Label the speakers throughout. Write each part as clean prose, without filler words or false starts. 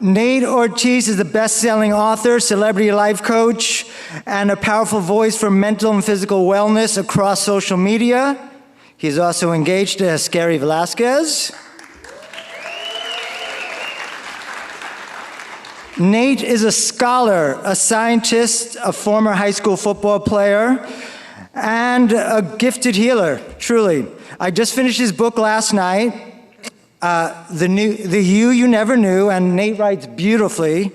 Speaker 1: Nate Ortiz is the best-selling author, celebrity life coach, and a powerful voice for mental and physical wellness across social media. He's also engaged to JSK Velasquez. Nate is a scholar, a scientist, a former high school football player, and a gifted healer, truly. I just finished his book last night, The You Never Knew, and Nate writes beautifully.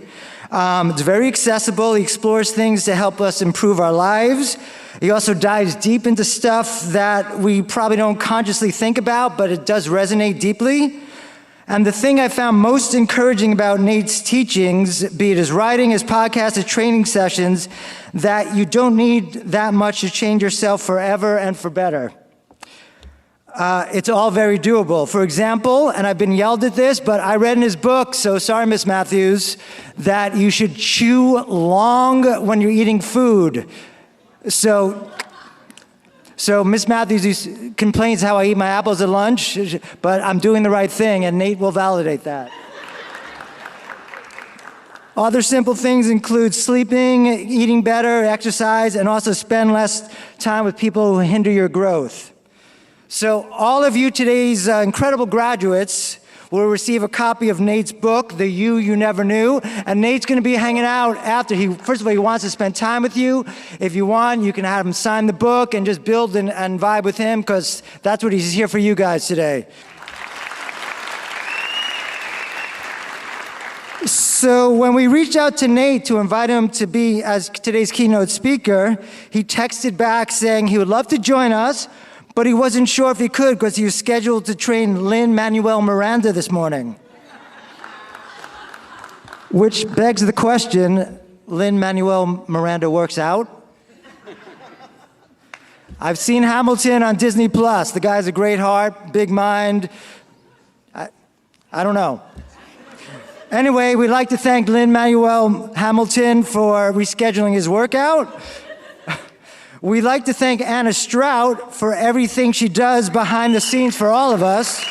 Speaker 1: It's very accessible. He explores things to help us improve our lives. He also dives deep into stuff that we probably don't consciously think about, but it does resonate deeply. And the thing I found most encouraging about Nate's teachings, be it his writing, his podcast, his training sessions, that you don't need that much to change yourself forever and for better. It's all very doable. For example, and I've been yelled at this, but I read in his book, so sorry, Miss Matthews, that you should chew long when you're eating food. So Miss Matthews complains how I eat my apples at lunch, but I'm doing the right thing, and Nate will validate that. Other simple things include sleeping, eating better, exercise, and also spend less time with people who hinder your growth. So all of you today's incredible graduates will receive a copy of Nate's book, The You Never Knew, and Nate's gonna be hanging out after. First of all, he wants to spend time with you. If you want, you can have him sign the book and just build and vibe with him, because that's what he's here for you guys today. So when we reached out to Nate to invite him to be as today's keynote speaker, he texted back saying he would love to join us, but he wasn't sure if he could because he was scheduled to train Lin-Manuel Miranda this morning. Which begs the question, Lin-Manuel Miranda works out? I've seen Hamilton on Disney+. The guy's a great heart, big mind. I don't know. Anyway, we'd like to thank Lin-Manuel Hamilton for rescheduling his workout. We'd like to thank Anna Strout for everything she does behind the scenes for all of us.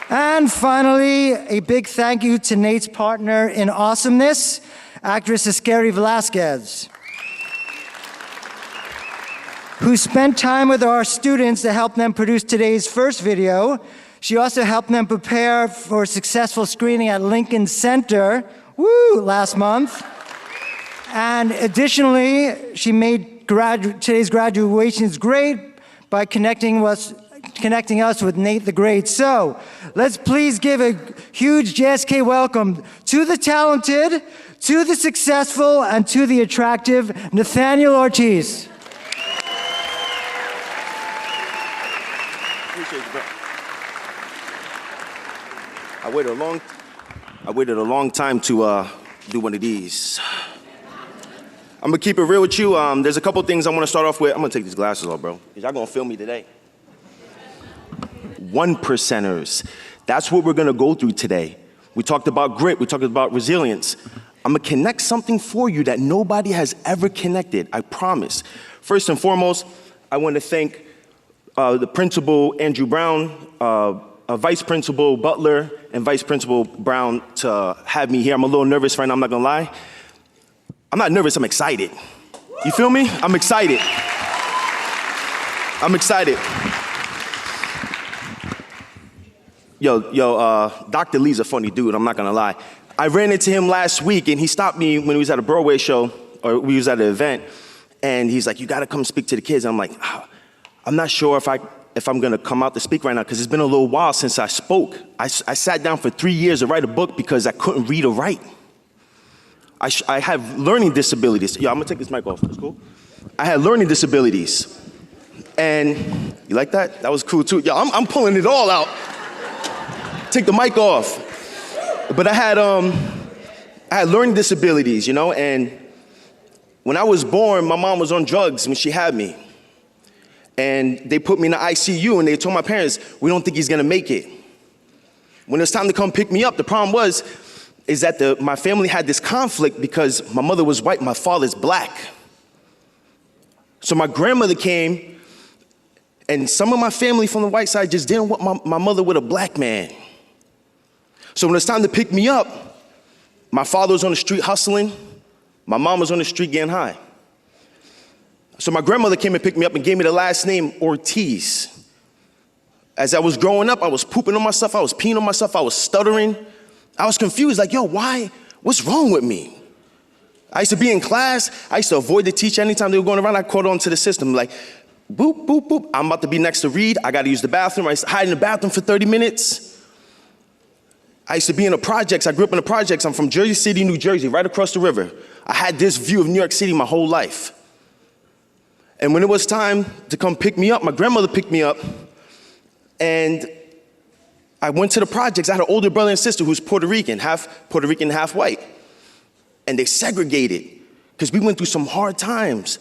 Speaker 1: And finally, a big thank you to Nate's partner in awesomeness, actress JSK Velasquez, who spent time with our students to help them produce today's first video. She also helped them prepare for a successful screening at Lincoln Center, last month. And additionally, she made today's graduations great by connecting us with Nate the Great. So let's please give a huge JSK welcome to the talented, to the successful, and to the attractive Nathaniel Ortiz.
Speaker 2: Appreciate you, bro. I waited a long time to do one of these. I'm gonna keep it real with you. There's a couple things I wanna start off with. I'm gonna take these glasses off, bro, because y'all gonna film me today. 1%ers. That's what we're gonna go through today. We talked about grit, we talked about resilience. I'm gonna connect something for you that nobody has ever connected, I promise. First and foremost, I wanna thank the principal, Andrew Brown, Vice Principal Butler, and Vice Principal Brown to have me here. I'm a little nervous right now, I'm not gonna lie. I'm not nervous, I'm excited. You feel me? I'm excited. I'm excited. Dr. Lee's a funny dude, I'm not gonna lie. I ran into him last week and he stopped me when we was at a Broadway show, or we was at an event, and he's like, you gotta come speak to the kids. And I'm like, I'm not sure if I'm gonna come out to speak right now, because it's been a little while since I spoke. I sat down for 3 years to write a book because I couldn't read or write. I have learning disabilities. Yeah, I'm gonna take this mic off, that's cool. I had learning disabilities. And you like that? That was cool too. Yeah, I'm pulling it all out. Take the mic off. But I had learning disabilities, you know, and when I was born, my mom was on drugs when she had me. And they put me in the ICU and they told my parents, we don't think he's gonna make it. When it was time to come pick me up, the problem is that my family had this conflict because my mother was white, my father's black. So my grandmother came, and some of my family from the white side just didn't want my mother with a black man. So when it's time to pick me up, my father was on the street hustling, my mom was on the street getting high. So my grandmother came and picked me up and gave me the last name Ortiz. As I was growing up, I was pooping on myself, I was peeing on myself, I was stuttering. I was confused, like, yo, why? What's wrong with me? I used to be in class, I used to avoid the teacher. Anytime they were going around, I caught on to the system, like, boop, boop, boop. I'm about to be next to read, I gotta use the bathroom. I used to hide in the bathroom for 30 minutes. I used to be in the projects, I grew up in the projects. I'm from Jersey City, New Jersey, right across the river. I had this view of New York City my whole life. And when it was time to come pick me up, my grandmother picked me up, and I went to the projects. I had an older brother and sister who's Puerto Rican, half white. And they segregated, because we went through some hard times.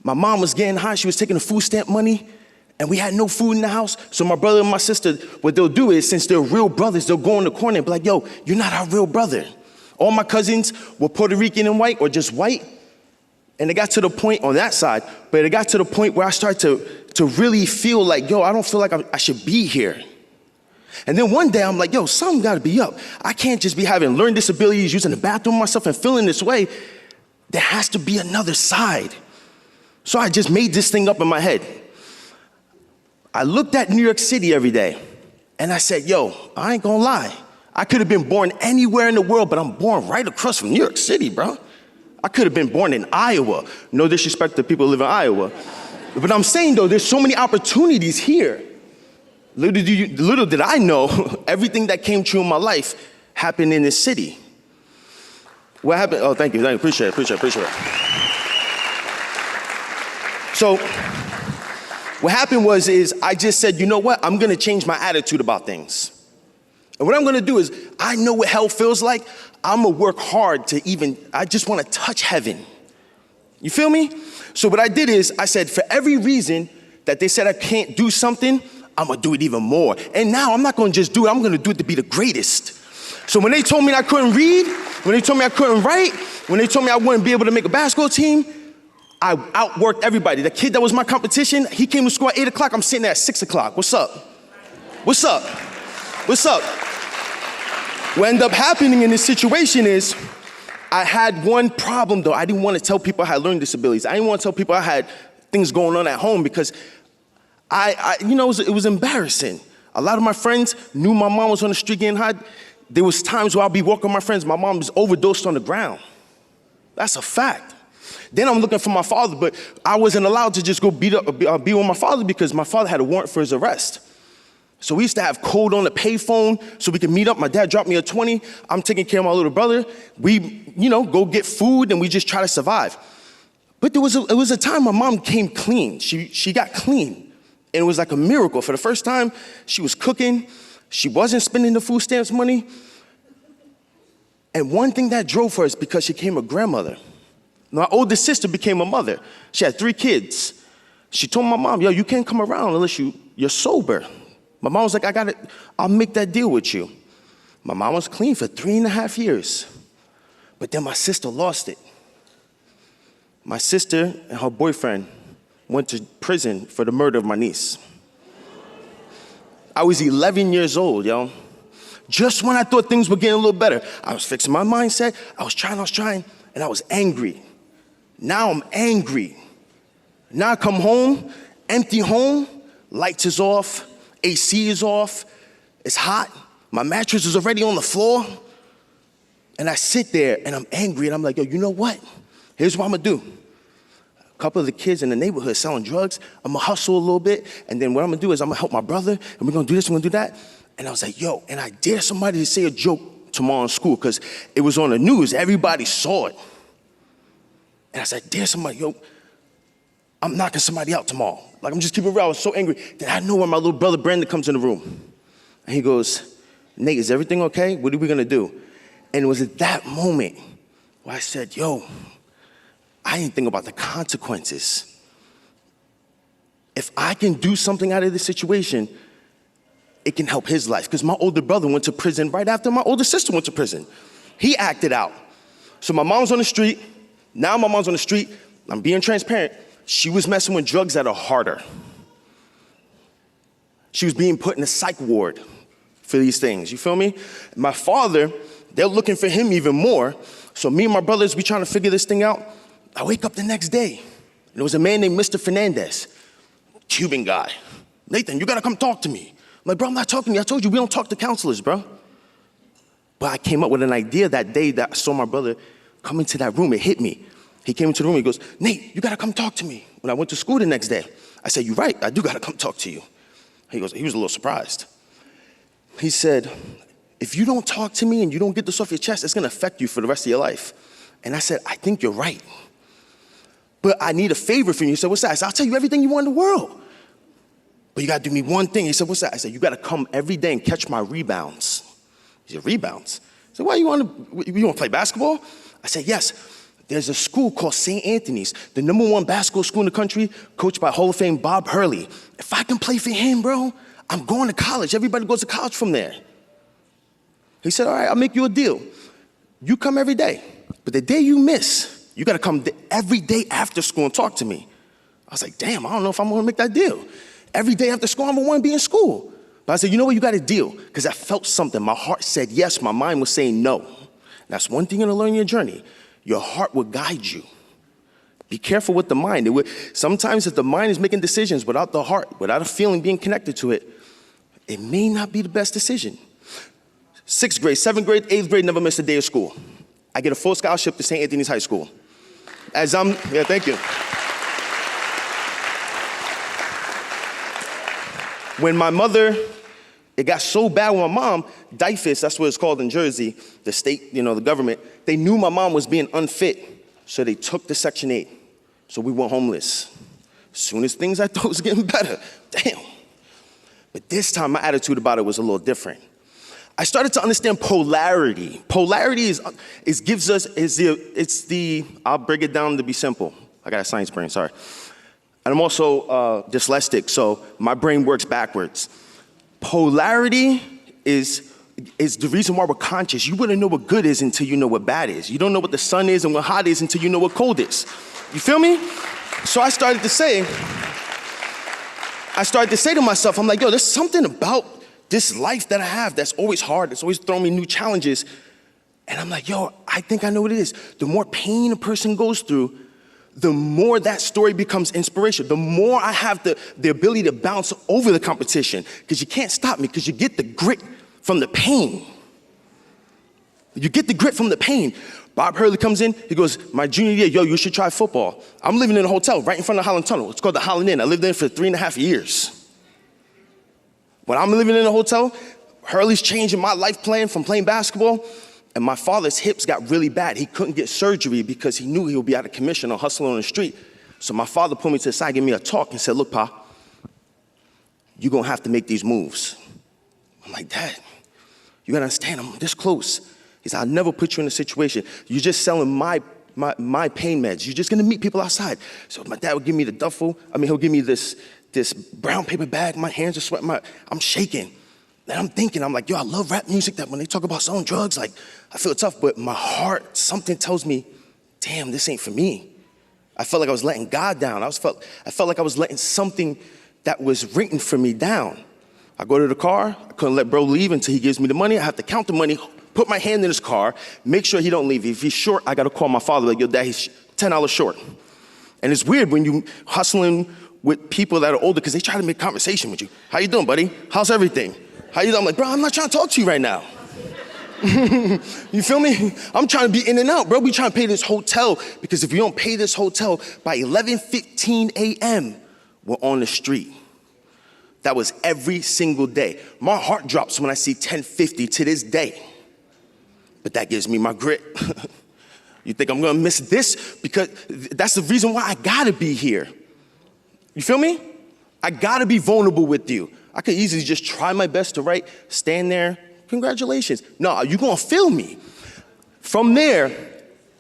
Speaker 2: My mom was getting high, she was taking the food stamp money, and we had no food in the house. So my brother and my sister, what they'll do is, since they're real brothers, they'll go in the corner and be like, yo, you're not our real brother. All my cousins were Puerto Rican and white, or just white. And it got to the point on that side, but it got to the point where I started to really feel like, yo, I don't feel like I should be here. And then one day I'm like, yo, something gotta be up. I can't just be having learning disabilities, using the bathroom myself and feeling this way. There has to be another side. So I just made this thing up in my head. I looked at New York City every day and I said, yo, I ain't gonna lie. I could have been born anywhere in the world, but I'm born right across from New York City, bro. I could have been born in Iowa. No disrespect to people who live in Iowa. But I'm saying though, there's so many opportunities here. Little did I know, everything that came true in my life happened in this city. What happened? Oh, thank you, appreciate it. So, what happened is I just said, you know what? I'm gonna change my attitude about things. And what I'm gonna do is, I know what hell feels like. I'm gonna work hard I just wanna touch heaven. You feel me? So what I did is, I said, for every reason that they said I can't do something, I'm gonna do it even more. And now I'm not gonna just do it, I'm gonna do it to be the greatest. So when they told me I couldn't read, when they told me I couldn't write, when they told me I wouldn't be able to make a basketball team, I outworked everybody. The kid that was my competition, he came to school at 8 o'clock, I'm sitting there at 6 o'clock. What's up? What's up? What's up? What ended up happening in this situation is, I had one problem though. I didn't want to tell people I had learning disabilities. I didn't want to tell people I had things going on at home, because it was embarrassing. A lot of my friends knew my mom was on the street getting high. There was times where I'll be walking with my friends, my mom was overdosed on the ground. That's a fact. Then I'm looking for my father, but I wasn't allowed to just go be with my father, because my father had a warrant for his arrest. So we used to have code on the payphone so we could meet up. My dad dropped me a 20. I'm taking care of my little brother. We, go get food and we just try to survive. But it was a time my mom came clean. She got clean. And it was like a miracle. For the first time, she was cooking. She wasn't spending the food stamps money. And one thing that drove her is because she became a grandmother. My oldest sister became a mother. She had 3 kids. She told my mom, yo, you can't come around unless you're sober. My mom was like, I'll make that deal with you. My mom was clean for 3.5 years. But then my sister lost it. My sister and her boyfriend went to prison for the murder of my niece. I was 11 years old, yo. Just when I thought things were getting a little better, I was fixing my mindset, I was trying, and I was angry. Now I'm angry. Now I come home, empty home, lights is off, AC is off, it's hot, my mattress is already on the floor, and I sit there and I'm angry and I'm like, yo, you know what? Here's what I'm gonna do. A couple of the kids in the neighborhood selling drugs, I'm gonna hustle a little bit, and then what I'm gonna do is I'm gonna help my brother, and we're gonna do this, we're gonna do that. And I was like, yo, and I dare somebody to say a joke tomorrow in school, because it was on the news, everybody saw it. And I said, dare somebody, yo, I'm knocking somebody out tomorrow. Like, I'm just keeping it real. I was so angry. Then I know when my little brother Brandon comes in the room. And he goes, Nate, is everything okay? What are we gonna do? And it was at that moment where I said, yo, I didn't think about the consequences. If I can do something out of this situation, it can help his life. Because my older brother went to prison right after my older sister went to prison. He acted out. So my mom's on the street. Now my mom's on the street. I'm being transparent. She was messing with drugs that are harder. She was being put in a psych ward for these things, you feel me? My father, they're looking for him even more. So me and my brothers, we trying to figure this thing out. I wake up the next day, and there was a man named Mr. Fernandez, Cuban guy. Nathan, you gotta come talk to me. I'm like, bro, I'm not talking to you. I told you we don't talk to counselors, bro. But I came up with an idea that day that I saw my brother come into that room. It hit me. He came into the room, he goes, Nate, you gotta come talk to me. When I went to school the next day, I said, you're right, I do gotta come talk to you. He was a little surprised. He said, if you don't talk to me and you don't get this off your chest, it's gonna affect you for the rest of your life. And I said, I think you're right. But I need a favor from you. He said, what's that? I said, I'll tell you everything you want in the world. But you gotta do me one thing. He said, what's that? I said, you gotta come every day and catch my rebounds. He said, rebounds? I said, why you wanna play basketball? I said, yes. There's a school called St. Anthony's, the #1 basketball school in the country, coached by Hall of Fame Bob Hurley. If I can play for him, bro, I'm going to college. Everybody goes to college from there. He said, all right, I'll make you a deal. You come every day, but the day you miss, you gotta come every day after school and talk to me. I was like, damn, I don't know if I'm gonna make that deal. Every day after school, I'm gonna wanna be in school. But I said, you know what, you got a deal, because I felt something. My heart said yes, my mind was saying no. That's one thing you're gonna learn in your journey. Your heart will guide you. Be careful with the mind. Sometimes if the mind is making decisions without the heart, without a feeling being connected to it, it may not be the best decision. 6th grade, 7th grade, 8th grade, never missed a day of school. I get a full scholarship to St. Anthony's High School. Yeah, thank you. When my mother, it got so bad with my mom, DIFUS, that's what it's called in Jersey, the state, the government, they knew my mom was being unfit, so they took the Section 8. So we went homeless. As soon as things I thought was getting better, damn. But this time, my attitude about it was a little different. I started to understand polarity. Polarity I'll break it down to be simple. I got a science brain, sorry. And I'm also dyslexic, so my brain works backwards. Polarity is the reason why we're conscious. You wouldn't know what good is until you know what bad is. You don't know what the sun is and what hot is until you know what cold is. You feel me? So I started to say to myself, I'm like, yo, there's something about this life that I have that's always hard, that's always throwing me new challenges. And I'm like, yo, I think I know what it is. The more pain a person goes through, the more that story becomes inspiration. The more I have the ability to bounce over the competition, because you can't stop me, because you get the grit from the pain. You get the grit from the pain. Bob Hurley comes in, he goes, my junior year, yo, you should try football. I'm living in a hotel right in front of Holland Tunnel. It's called the Holland Inn. I lived there for 3.5 years. When I'm living in a hotel, Hurley's changing my life plan from playing basketball, and my father's hips got really bad. He couldn't get surgery because he knew he would be out of commission or hustling on the street. So my father pulled me to the side, gave me a talk, and said, look, Pa, you're gonna have to make these moves. I'm like, Dad, you gotta understand, I'm this close. He said, I'll never put you in a situation. You're just selling my pain meds. You're just gonna meet people outside. So my dad would give me the duffel. He'll give me this brown paper bag. My hands are sweating. I'm shaking. And I'm thinking, I'm like, yo, I love rap music, that when they talk about selling drugs, like, I feel tough, but my heart, something tells me, damn, this ain't for me. I felt like I was letting God down. I felt like I was letting something that was written for me down. I go to the car, I couldn't let bro leave until he gives me the money. I have to count the money, put my hand in his car, make sure he don't leave. If he's short, I gotta call my father, like, yo, Dad, he's $10 short. And it's weird when you hustling with people that are older, because they try to make conversation with you. How you doing, buddy? How's everything? How you doing? I'm like, bro, I'm not trying to talk to you right now. You feel me? I'm trying to be in and out, bro. We trying to pay this hotel, because if we don't pay this hotel by 11:15 a.m., we're on the street. That was every single day. My heart drops when I see 10:50 to this day. But that gives me my grit. You think I'm gonna miss this? Because that's the reason why I gotta be here. You feel me? I gotta be vulnerable with you. I could easily just try my best to write, stand there, congratulations. No, you're gonna feel me. From there,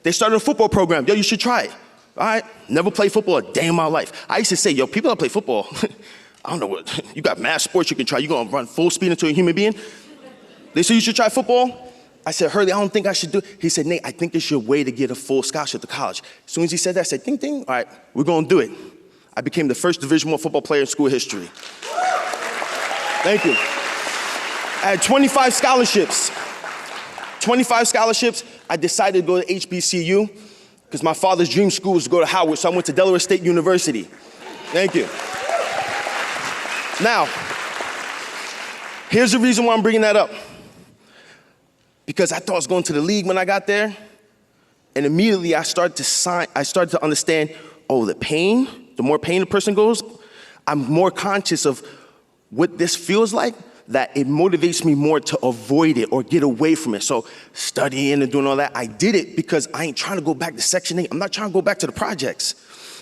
Speaker 2: they started a football program. Yo, you should try it. All right, never played football a day in my life. I used to say, yo, people that play football, I don't know what, you got mass sports you can try. You gonna run full speed into a human being? They said you should try football. I said, Hurley, I don't think I should do it. He said, Nate, I think it's your way to get a full scholarship to college. As soon as he said that, I said, ding, ding, all right, we're gonna do it. I became the first Division I football player in school history. Thank you. I had 25 scholarships. 25 scholarships. I decided to go to HBCU because my father's dream school was to go to Howard, so I went to Delaware State University. Thank you. Now, here's the reason why I'm bringing that up. Because I thought I was going to the league when I got there, and immediately I started to understand, oh, the more pain a person goes, I'm more conscious of what this feels like, that it motivates me more to avoid it or get away from it. So studying and doing all that, I did it because I ain't trying to go back to Section 8. I'm not trying to go back to the projects.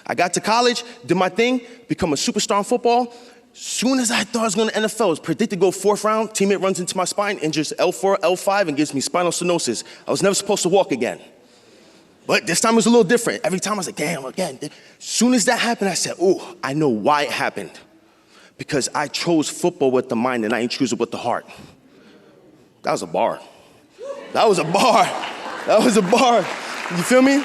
Speaker 2: I got to college, did my thing, become a superstar in football. Soon as I thought I was going to NFL, I was predicted to go 4th round, teammate runs into my spine, injures L4, L5, and gives me spinal stenosis. I was never supposed to walk again. But this time it was a little different. Every time I was like, damn, again. Soon as that happened, I said, oh, I know why it happened. Because I chose football with the mind and I ain't choose it with the heart. That was a bar. That was a bar. That was a bar. You feel me?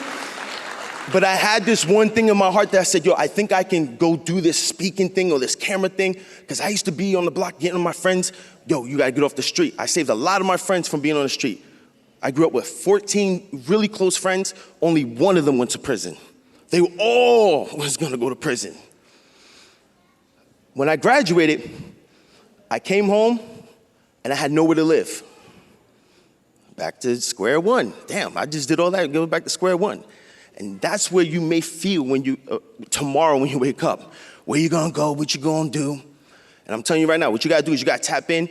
Speaker 2: But I had this one thing in my heart that I said, yo, I think I can go do this speaking thing or this camera thing. Because I used to be on the block getting with my friends. Yo, you got to get off the street. I saved a lot of my friends from being on the street. I grew up with 14 really close friends. Only one of them went to prison. They all was going to go to prison. When I graduated, I came home and I had nowhere to live. Back to square one. Damn, I just did all that, go back to square one. And that's where you may feel when you, tomorrow when you wake up. Where you gonna go, what you gonna do. And I'm telling you right now, what you gotta do is you gotta tap in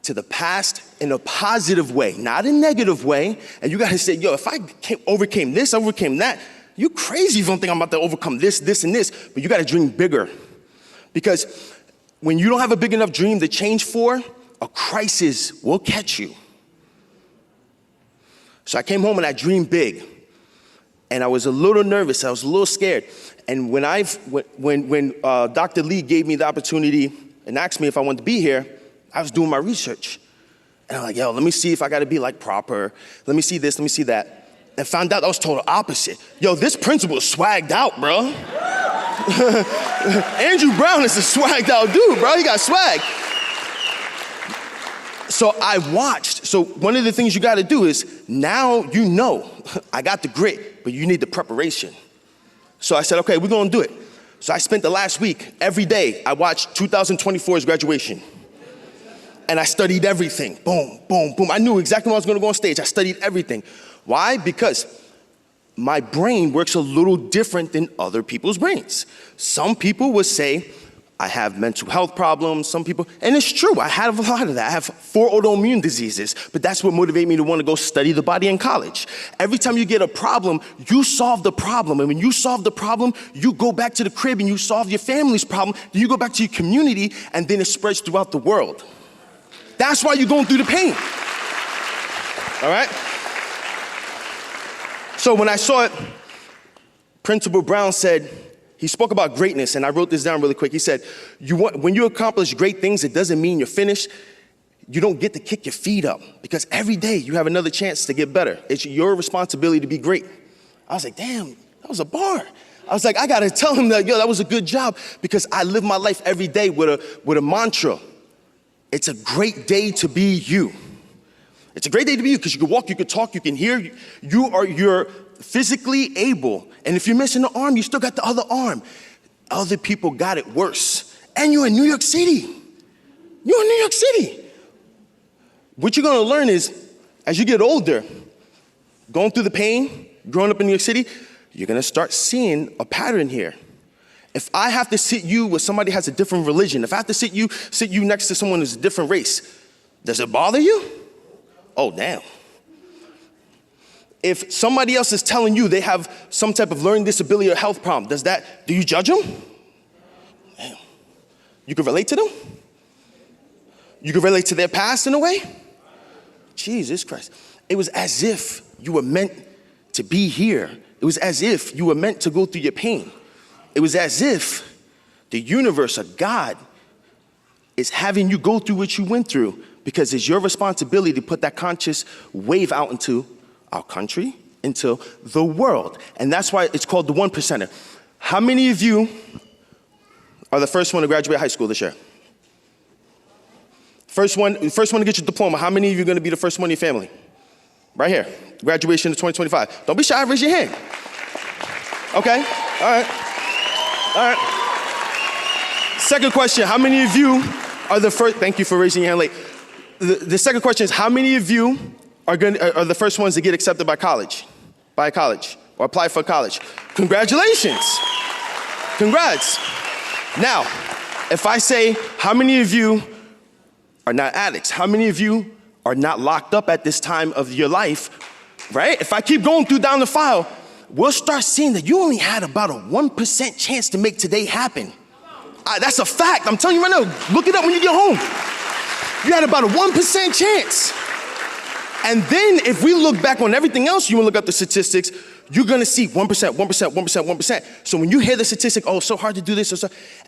Speaker 2: to the past in a positive way, not a negative way. And you gotta say, yo, if I overcame this, overcame that, you crazy if you don't think I'm about to overcome this, this, and this. But you gotta dream bigger. Because when you don't have a big enough dream to change for, a crisis will catch you. So I came home and I dreamed big. And I was a little nervous, I was a little scared. And when Dr. Lee gave me the opportunity and asked me if I wanted to be here, I was doing my research. And I'm like, yo, let me see if I gotta be like proper. Let me see this, let me see that. And found out I was total opposite. Yo, this principal is swagged out, bro. Andrew Brown is a swagged out dude, bro. He got swag. So I watched. So one of the things you got to do is now you know I got the grit, but you need the preparation. So I said, okay, we're going to do it. So I spent the last week, every day, I watched 2024's graduation. And I studied everything. Boom, boom, boom. I knew exactly when I was going to go on stage. I studied everything. Why? Because my brain works a little different than other people's brains. Some people would say, I have mental health problems, some people, and it's true, I have a lot of that. I have 4 autoimmune diseases, but that's what motivated me to want to go study the body in college. Every time you get a problem, you solve the problem. And when you solve the problem, you go back to the crib and you solve your family's problem, then you go back to your community, and then it spreads throughout the world. That's why you're going through the pain. All right? So when I saw it, Principal Brown said, he spoke about greatness, and I wrote this down really quick. He said, when you accomplish great things, it doesn't mean you're finished. You don't get to kick your feet up, because every day you have another chance to get better. It's your responsibility to be great. I was like, damn, that was a bar. I was like, I gotta tell him that, yo, that was a good job, because I live my life every day with a mantra. It's a great day to be you. It's a great day to be you, because you can walk, you can talk, you can hear. You're physically able. And if you're missing an arm, you still got the other arm. Other people got it worse. And you're in New York City. You're in New York City. What you're gonna learn is, as you get older, going through the pain, growing up in New York City, you're gonna start seeing a pattern here. If I have to sit you with somebody who has a different religion, if I have to sit you next to someone who's a different race, does it bother you? Oh, damn. If somebody else is telling you they have some type of learning disability or health problem, do you judge them? Damn. You can relate to them? You can relate to their past in a way? Jesus Christ. It was as if you were meant to be here. It was as if you were meant to go through your pain. It was as if the universe or God is having you go through what you went through, because it's your responsibility to put that conscious wave out into our country, into the world. And that's why it's called the 1%er. How many of you are the first one to graduate high school this year? First one to get your diploma. How many of you are going to be the first one in your family? Right here. Graduation of 2025. Don't be shy, raise your hand. Okay, all right. All right. Second question, how many of you are the first, thank you for raising your hand late. The second question is, how many of you are the first ones to get accepted by a college, or apply for college? Congratulations. Congrats. Now, if I say, how many of you are not addicts? How many of you are not locked up at this time of your life, right? If I keep going through down the file, we'll start seeing that you only had about a 1% chance to make today happen. That's a fact. I'm telling you right now, look it up when you get home. You had about a 1% chance. And then if we look back on everything else, you will look up the statistics, you're gonna see 1%, 1%, 1%, 1%. So when you hear the statistic, oh, it's so hard to do this,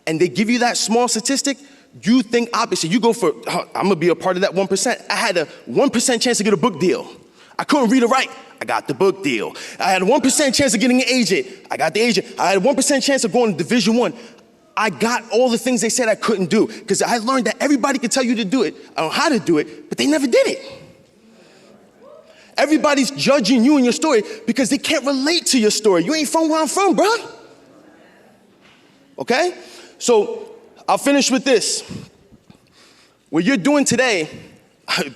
Speaker 2: and they give you that small statistic, you think opposite. You go for, oh, I'm gonna be a part of that 1%. I had a 1% chance to get a book deal. I couldn't read or write. I got the book deal. I had a 1% chance of getting an agent. I got the agent. I had a 1% chance of going to Division I. I got all the things they said I couldn't do because I learned that everybody could tell you to do it. I don't know how to do it, but they never did it. Everybody's judging you and your story because they can't relate to your story. You ain't from where I'm from, bro. Okay? So I'll finish with this. What you're doing today,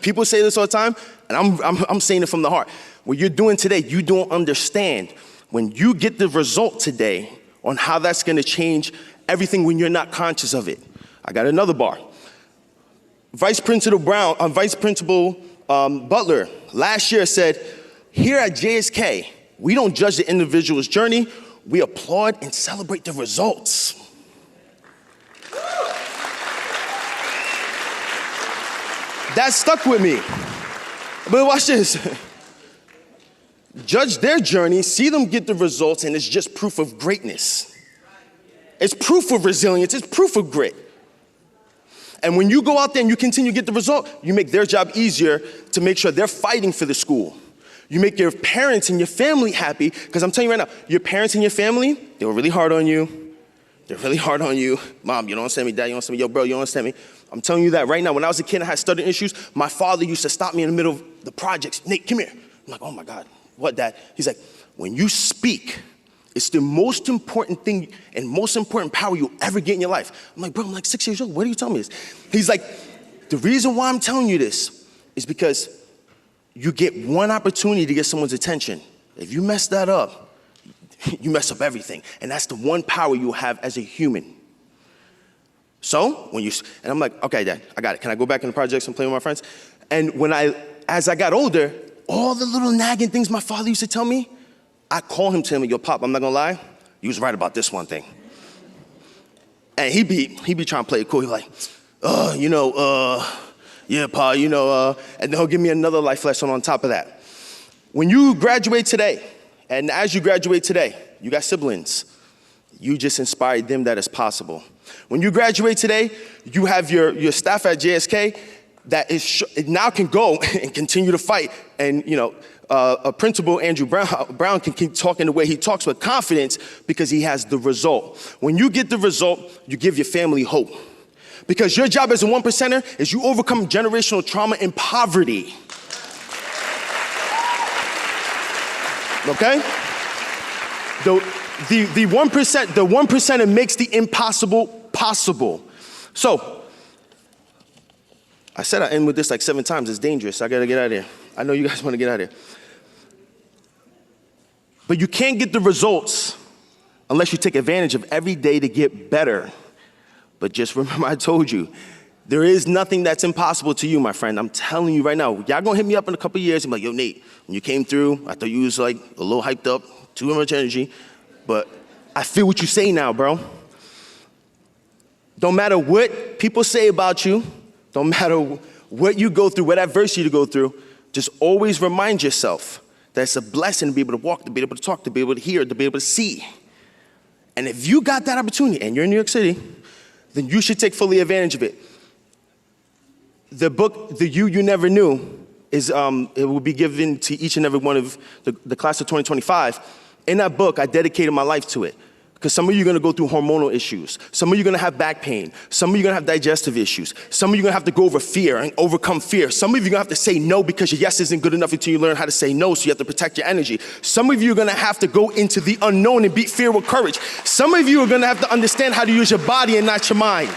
Speaker 2: people say this all the time, and I'm saying it from the heart. What you're doing today, you don't understand. When you get the result today on how that's gonna change everything when you're not conscious of it. I got another bar. Vice Principal Butler last year said, here at JSK, we don't judge the individual's journey, we applaud and celebrate the results. That stuck with me. But watch this. Judge their journey, see them get the results, and it's just proof of greatness. It's proof of resilience, it's proof of grit. And when you go out there and you continue to get the result, you make their job easier to make sure they're fighting for the school. You make your parents and your family happy, because I'm telling you right now, your parents and your family, they were really hard on you. They're really hard on you. Mom, you don't understand me. Dad, you don't understand me. Yo, bro, you don't understand me. I'm telling you that right now. When I was a kid and I had stuttering issues, my father used to stop me in the middle of the projects. Nate, come here. I'm like, oh my God, what, Dad? He's like, when you speak, it's the most important thing and most important power you'll ever get in your life. I'm like, bro, I'm like 6 years old. What are you telling me this? He's like, the reason why I'm telling you this is because you get one opportunity to get someone's attention. If you mess that up, you mess up everything. And that's the one power you'll have as a human. So and I'm like, okay, Dad, I got it. Can I go back in the projects and play with my friends? And as I got older, all the little nagging things my father used to tell me, I call him to him, yo, Pop, I'm not gonna lie, you was right about this one thing. And he be trying to play it cool. He's like, yeah, Pa, and then he'll give me another life lesson on top of that. When you graduate today, and as you graduate today, you got siblings. You just inspired them that it's possible. When you graduate today, you have your staff at JSK that now can go and continue to fight. And Principal Andrew Brown can keep talking the way he talks with confidence because he has the result. When you get the result, you give your family hope. Because your job as a 1%er is you overcome generational trauma and poverty. Okay? The 1%er makes the impossible possible. So, I said I end with this like 7 times. It's dangerous. I gotta get out of here. I know you guys wanna get out of here. But you can't get the results unless you take advantage of every day to get better. But just remember, I told you, there is nothing that's impossible to you, my friend. I'm telling you right now. Y'all gonna hit me up in a couple years and be like, yo, Nate, when you came through, I thought you was like a little hyped up, too much energy. But I feel what you say now, bro. Don't matter what people say about you, don't matter what you go through, what adversity you go through, just always remind yourself that it's a blessing to be able to walk, to be able to talk, to be able to hear, to be able to see. And if you got that opportunity and you're in New York City, then you should take fully advantage of it. The book, The You Never Knew, it will be given to each and every one of the class of 2025. In that book, I dedicated my life to it. Because some of you are gonna go through hormonal issues. Some of you are gonna have back pain. Some of you are gonna have digestive issues. Some of you are gonna have to go over fear and overcome fear. Some of you are gonna have to say no because your yes isn't good enough until you learn how to say no, so you have to protect your energy. Some of you are gonna have to go into the unknown and beat fear with courage. Some of you are gonna have to understand how to use your body and not your mind.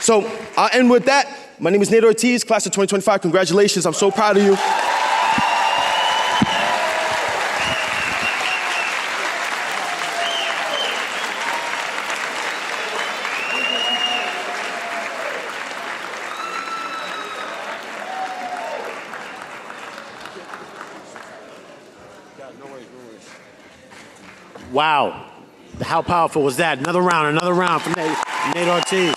Speaker 2: So I'll end with that. My name is Nate Ortiz, class of 2025. Congratulations, I'm so proud of you.
Speaker 3: Wow. How powerful was that? Another round for Nate Ortiz.